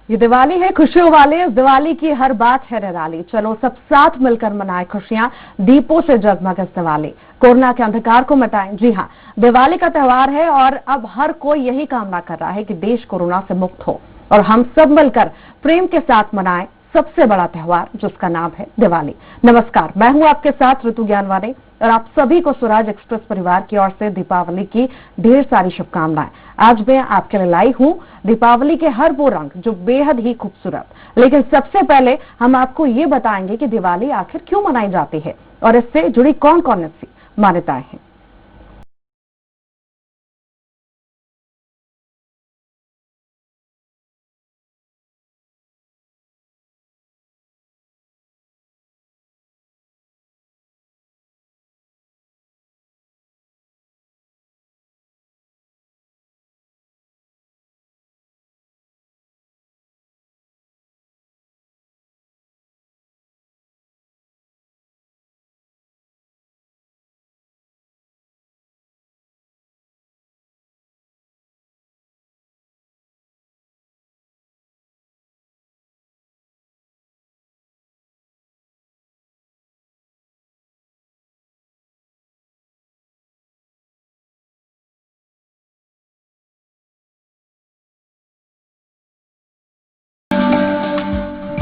ये दिवाली है खुशियों वाले, इस दिवाली की हर बात है निराली। चलो सब साथ मिलकर मनाएं खुशियां, दीपों से जगमग इस दिवाली, कोरोना के अंधकार को मिटाएं। जी हाँ, दिवाली का त्योहार है और अब हर कोई यही कामना कर रहा है कि देश कोरोना से मुक्त हो और हम सब मिलकर प्रेम के साथ मनाएं सबसे बड़ा त्योहार जिसका नाम है दिवाली। नमस्कार, मैं हूं आपके साथ ऋतु ज्ञानवानी और आप सभी को स्वराज एक्सप्रेस परिवार की ओर से दीपावली की ढेर सारी शुभकामनाएं। आज मैं आपके लिए लाई हूं दीपावली के हर वो रंग जो बेहद ही खूबसूरत। लेकिन सबसे पहले हम आपको ये बताएंगे कि दिवाली आखिर क्यों मनाई जाती है और इससे जुड़ी कौन कौन सी मान्यताएं हैं।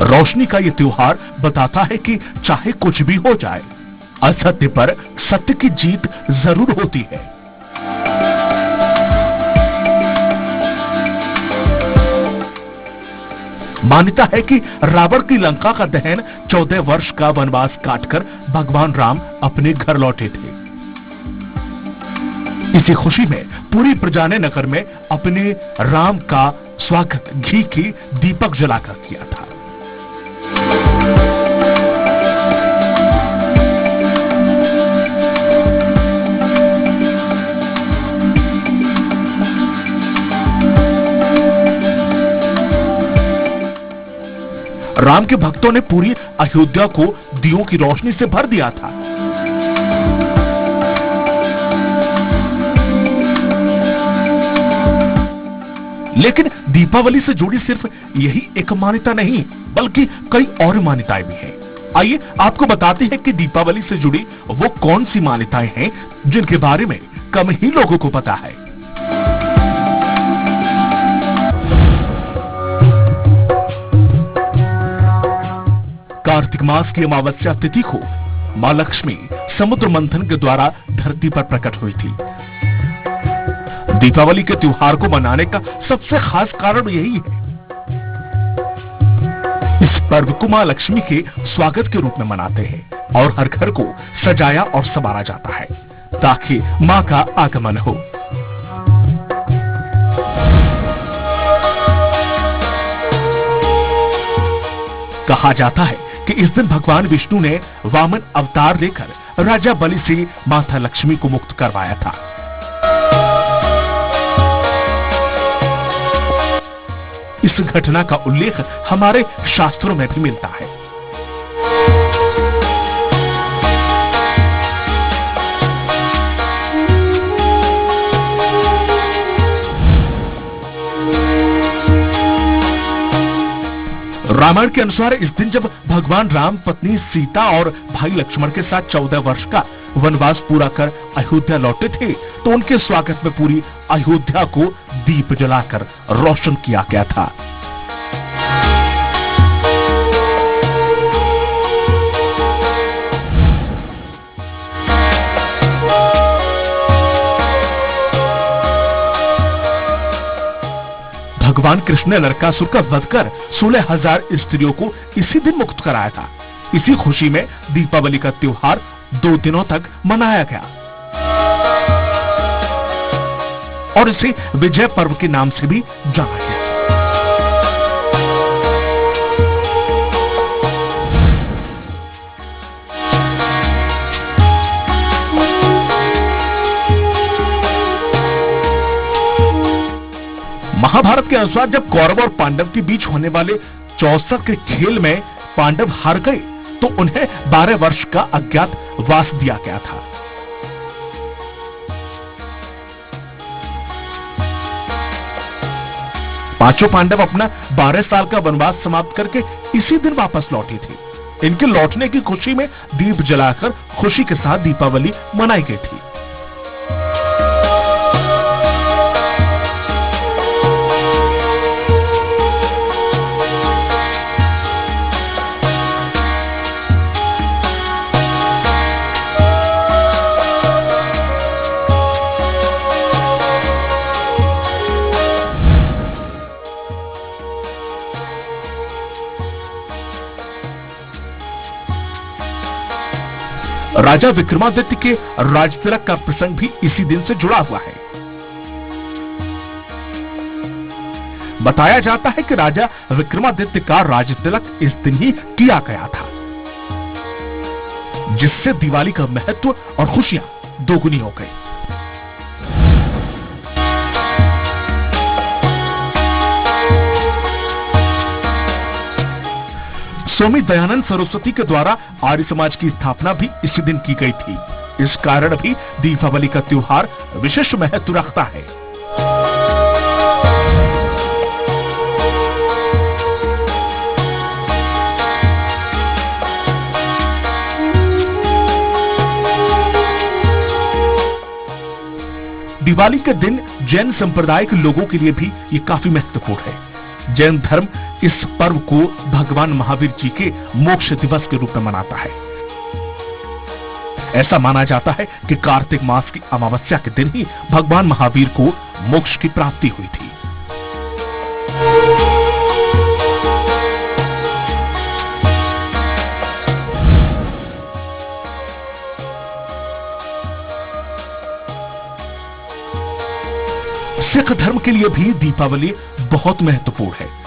रोशनी का ये त्योहार बताता है कि चाहे कुछ भी हो जाए, असत्य पर सत्य की जीत जरूर होती है। मान्यता है कि रावण की लंका का दहन 14 वर्ष का वनवास काटकर भगवान राम अपने घर लौटे थे। इसी खुशी में पूरी प्रजा ने नगर में अपने राम का स्वागत घी की दीपक जलाकर किया था। राम के भक्तों ने पूरी अयोध्या को दियों की रोशनी से भर दिया था। लेकिन दीपावली से जुड़ी सिर्फ यही एक मान्यता नहीं, बल्कि कई और मान्यताएं भी हैं। आइए आपको बताते हैं कि दीपावली से जुड़ी वो कौन सी मान्यताएं हैं जिनके बारे में कम ही लोगों को पता है। कार्तिक मास की अमावस्या तिथि को मां लक्ष्मी समुद्र मंथन के द्वारा धरती पर प्रकट हुई थी। दीपावली के त्योहार को मनाने का सबसे खास कारण यही है। इस पर्व को मां लक्ष्मी के स्वागत के रूप में मनाते हैं और हर घर को सजाया और संवारा जाता है ताकि मां का आगमन हो। कहा जाता है कि इस दिन भगवान विष्णु ने वामन अवतार लेकर राजा बलि से माता लक्ष्मी को मुक्त करवाया था। इस घटना का उल्लेख हमारे शास्त्रों में भी मिलता है। रामायण के अनुसार इस दिन जब भगवान राम पत्नी सीता और भाई लक्ष्मण के साथ 14 वर्ष का वनवास पूरा कर अयोध्या लौटे थे, तो उनके स्वागत में पूरी अयोध्या को दीप जलाकर रोशन किया गया था। भगवान कृष्ण ने नरकासुर का वध कर 16,000 स्त्रियों को इसी दिन मुक्त कराया था। इसी खुशी में दीपावली का त्योहार 2 दिनों तक मनाया गया और इसे विजय पर्व के नाम से भी जाना गया। महाभारत के अनुसार जब कौरव और पांडव के बीच होने वाले 64 के खेल में पांडव हार गए तो उन्हें 12 वर्ष का अज्ञातवास दिया गया था। पांचों पांडव अपना 12 साल का वनवास समाप्त करके इसी दिन वापस लौटे थे। इनके लौटने की खुशी में दीप जलाकर खुशी के साथ दीपावली मनाई गई थी। राजा विक्रमादित्य के राजतिलक का प्रसंग भी इसी दिन से जुड़ा हुआ है। बताया जाता है कि राजा विक्रमादित्य का राजतिलक इस दिन ही किया गया था, जिससे दिवाली का महत्व और खुशियां दोगुनी हो गई। स्वामी दयानंद सरस्वती के द्वारा आर्य समाज की स्थापना भी इसी दिन की गई थी। इस कारण भी दीपावली का त्योहार विशेष महत्व रखता है। दिवाली के दिन जैन संप्रदाय के लोगों के लिए भी ये काफी महत्वपूर्ण है। जैन धर्म इस पर्व को भगवान महावीर जी के मोक्ष दिवस के रूप में मनाता है। ऐसा माना जाता है कि कार्तिक मास की अमावस्या के दिन ही भगवान महावीर को मोक्ष की प्राप्ति हुई थी। सिख धर्म के लिए भी दीपावली बहुत महत्वपूर्ण है।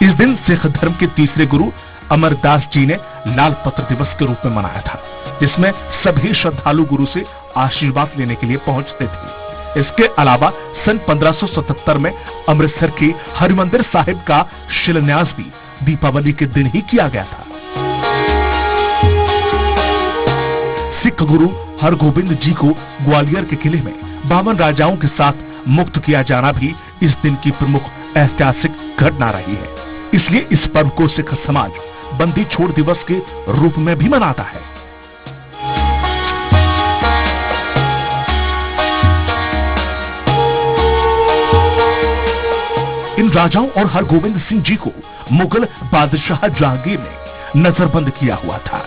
इस दिन सिख धर्म के तीसरे गुरु अमरदास जी ने लाल पत्र दिवस के रूप में मनाया था, जिसमें सभी श्रद्धालु गुरु से आशीर्वाद लेने के लिए पहुंचते थे। इसके अलावा सन 1577 में अमृतसर के हरिमंदिर साहिब का शिलान्यास भी दीपावली के दिन ही किया गया था। सिख गुरु हरगोबिंद जी को ग्वालियर के किले में 52 राजाओं के साथ मुक्त किया जाना भी इस दिन की प्रमुख ऐतिहासिक घटना रही है। इसलिए इस पर्व को सिख समाज बंदी छोड़ दिवस के रूप में भी मनाता है। इन राजाओं और हरगोबिंद सिंह जी को मुगल बादशाह जहांगीर ने नजरबंद किया हुआ था।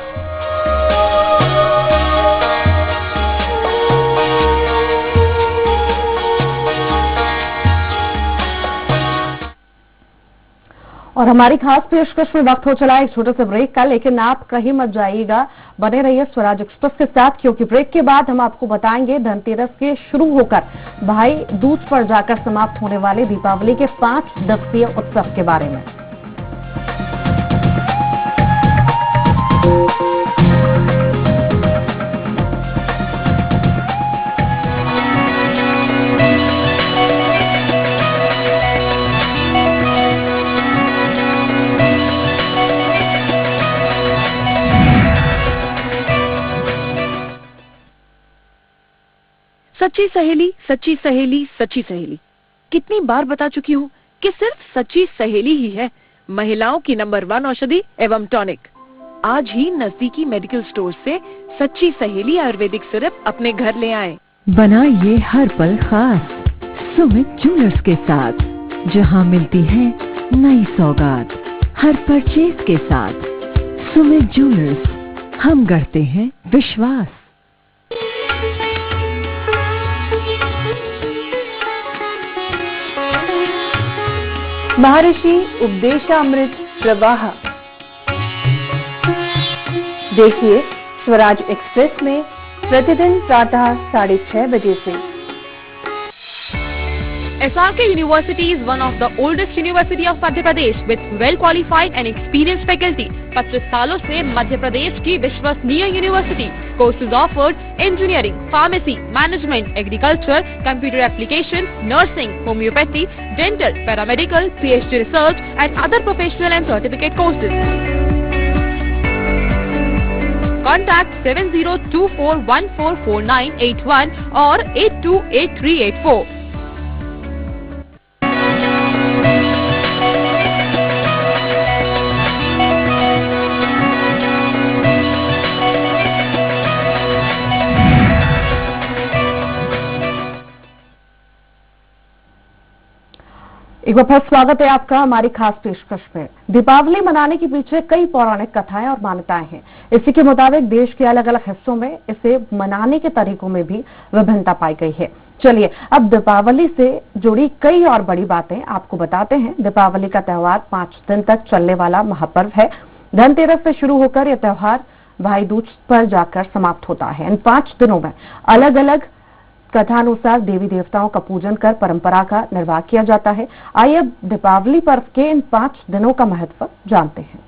और हमारी खास पेशकश में वक्त हो चला एक छोटे से ब्रेक का, लेकिन आप कहीं मत जाइएगा, बने रहिए स्वराज एक्सप्रेस के साथ, क्योंकि ब्रेक के बाद हम आपको बताएंगे धनतेरस के शुरू होकर भाई दूज पर जाकर समाप्त होने वाले दीपावली के 5 दिवसीय उत्सव के बारे में। सच्ची सहेली, सच्ची सहेली, सच्ची सहेली। कितनी बार बता चुकी हूँ कि सिर्फ सच्ची सहेली ही है महिलाओं की नंबर 1 औषधि एवं टॉनिक। आज ही नजदीकी मेडिकल स्टोर से सच्ची सहेली आयुर्वेदिक सिरप अपने घर ले आएं। बनाइए हर पल खास सुमित ज्वेलर्स के साथ, जहां मिलती है नई सौगात हर परचेज के साथ। सुमित ज्वेलर्स, हम गढ़ते हैं विश्वास। महर्षि उपदेशामृत प्रवाह। देखिए स्वराज एक्सप्रेस में प्रतिदिन प्रातः 6:30 बजे से। SRK University is one of the oldest university of Madhya Pradesh with well qualified and experienced faculty. 25 सालों से मध्य प्रदेश की विश्वसनीय university. Courses offered engineering, pharmacy, management, agriculture, computer application, nursing, homeopathy, dental, paramedical, PhD research and other professional and certificate courses. Contact 7024144981 और 828384। एक बार फिर स्वागत है आपका हमारी खास पेशकश में। दीपावली मनाने के पीछे कई पौराणिक कथाएं और मान्यताएं हैं। इसी के मुताबिक देश के अलग अलग हिस्सों में इसे मनाने के तरीकों में भी विभिन्नता पाई गई है। चलिए अब दीपावली से जुड़ी कई और बड़ी बातें आपको बताते हैं। दीपावली का त्योहार 5 दिन तक चलने वाला महापर्व है। धनतेरस से शुरू होकर यह त्योहार भाई दूज पर जाकर समाप्त होता है। इन 5 दिनों में अलग अलग कथानुसार देवी देवताओं का पूजन कर परंपरा का निर्वाह किया जाता है। आइए अब दीपावली पर्व के इन 5 दिनों का महत्व जानते हैं।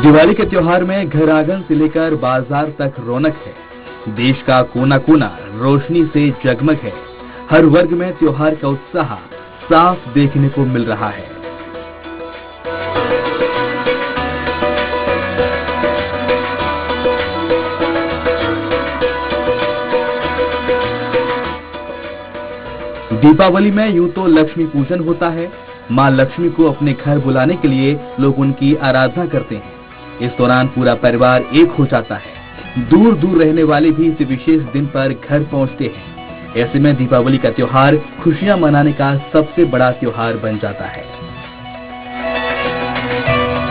दिवाली के त्योहार में घर आंगन से लेकर बाजार तक रौनक है। देश का कोना कोना रोशनी से जगमग है। हर वर्ग में त्योहार का उत्साह साफ देखने को मिल रहा है। दीपावली में यूं तो लक्ष्मी पूजन होता है। मां लक्ष्मी को अपने घर बुलाने के लिए लोग उनकी आराधना करते हैं। इस दौरान पूरा परिवार एक हो जाता है। दूर दूर रहने वाले भी इस विशेष दिन पर घर पहुंचते हैं। ऐसे में दीपावली का त्योहार खुशियां मनाने का सबसे बड़ा त्योहार बन जाता है।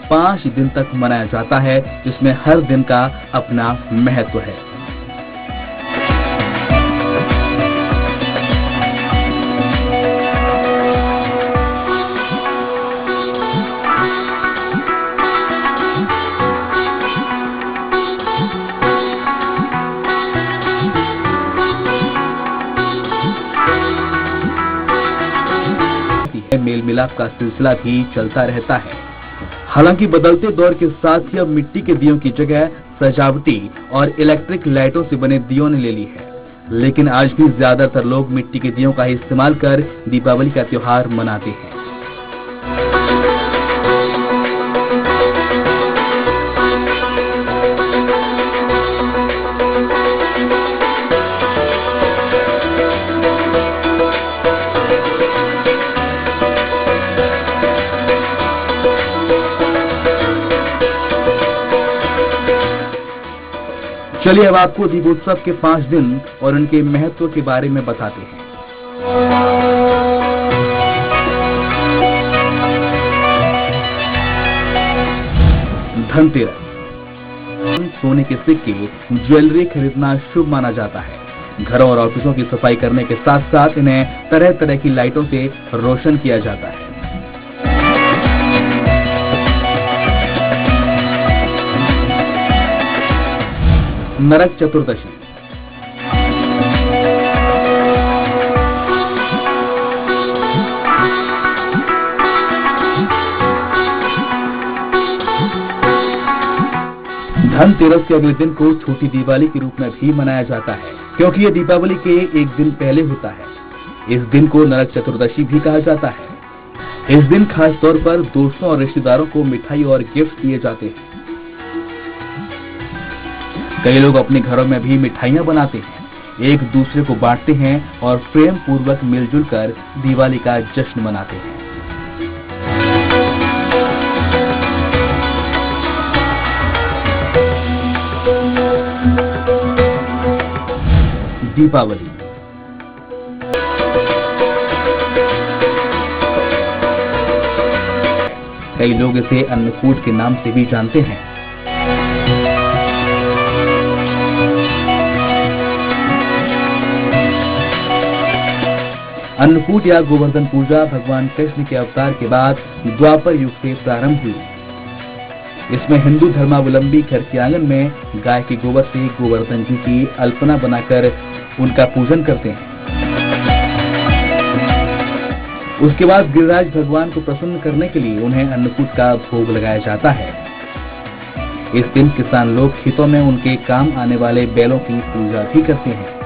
5 दिन तक मनाया जाता है, जिसमें हर दिन का अपना महत्व है। मेल मिलाप का सिलसिला भी चलता रहता है। हालांकि बदलते दौर के साथ ही अब मिट्टी के दियों की जगह सजावटी और इलेक्ट्रिक लाइटों से बने दियों ने ले ली है, लेकिन आज भी ज्यादातर लोग मिट्टी के दियों का ही इस्तेमाल कर दीपावली का त्योहार मनाते हैं। चलिए अब आपको दीपोत्सव के 5 दिन और उनके महत्व के बारे में बताते हैं। धनतेरस। सोने के सिक्के, ज्वेलरी खरीदना शुभ माना जाता है। घरों और ऑफिसों की सफाई करने के साथ साथ इन्हें तरह तरह की लाइटों से रोशन किया जाता है। नरक चतुर्दशी। धनतेरस के अगले दिन को छोटी दिवाली के रूप में भी मनाया जाता है, क्योंकि यह दीपावली के एक दिन पहले होता है। इस दिन को नरक चतुर्दशी भी कहा जाता है। इस दिन खास तौर पर दोस्तों और रिश्तेदारों को मिठाई और गिफ्ट दिए जाते हैं। कई लोग अपने घरों में भी मिठाइयां बनाते हैं, एक दूसरे को बांटते हैं और प्रेम पूर्वक मिलजुल कर दिवाली का जश्न मनाते हैं। दीपावली। कई लोग इसे अन्नकूट के नाम से भी जानते हैं। अन्नकूट या गोवर्धन पूजा भगवान कृष्ण के अवतार के बाद द्वापर युग से प्रारंभ हुई। इसमें हिंदू धर्मावलंबी घर के आंगन में गाय के गोबर से गोवर्धन जी की अल्पना बनाकर उनका पूजन करते हैं। उसके बाद गिरिराज भगवान को प्रसन्न करने के लिए उन्हें अन्नकूट का भोग लगाया जाता है। इस दिन किसान लोग खेतों में उनके काम आने वाले बैलों की पूजा भी करते हैं।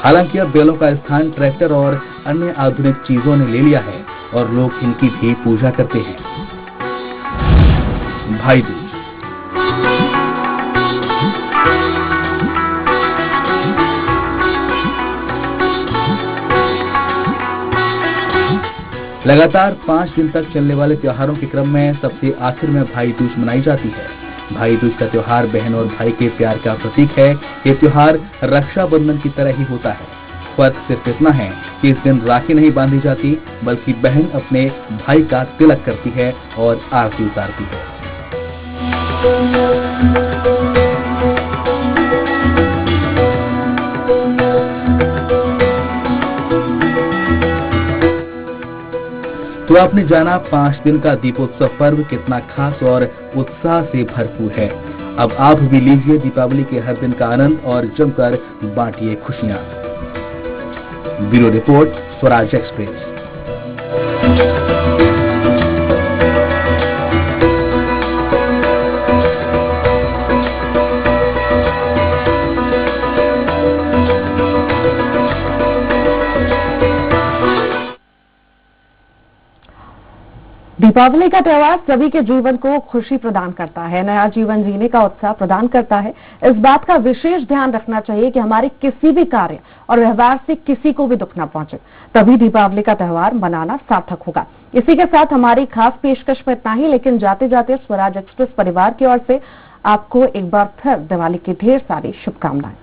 हालांकि अब बैलों का स्थान ट्रैक्टर और अन्य आधुनिक चीजों ने ले लिया है और लोग इनकी भी पूजा करते हैं। भाई दूज। लगातार 5 दिन तक चलने वाले त्योहारों के क्रम में सबसे आखिर में भाई दूज मनाई जाती है। भाई दूज का त्योहार बहन और भाई के प्यार का प्रतीक है। ये त्योहार रक्षाबंधन की तरह ही होता है। फर्क सिर्फ इतना है कि इस दिन राखी नहीं बांधी जाती, बल्कि बहन अपने भाई का तिलक करती है और आरती उतारती है। तो आपने जाना 5 दिन का दीपोत्सव पर्व कितना खास और उत्साह से भरपूर है। अब आप भी लीजिए दीपावली के हर दिन का आनंद और जमकर बांटिए खुशियां। Bureau report, Swaraj Express. Deepawali का त्योहार सभी के जीवन को खुशी प्रदान करता है, नया जीवन जीने का उत्साह प्रदान करता है। इस बात का विशेष ध्यान रखना चाहिए कि हमारे किसी भी कार्य और व्यवहार से किसी को भी दुख न पहुंचे, तभी दीपावली का त्योहार मनाना सार्थक होगा। इसी के साथ हमारी खास पेशकश में इतना ही, लेकिन जाते जाते स्वराज एक्सप्रेस परिवार की ओर से आपको एक बार फिर दिवाली की ढेर सारी शुभकामनाएं।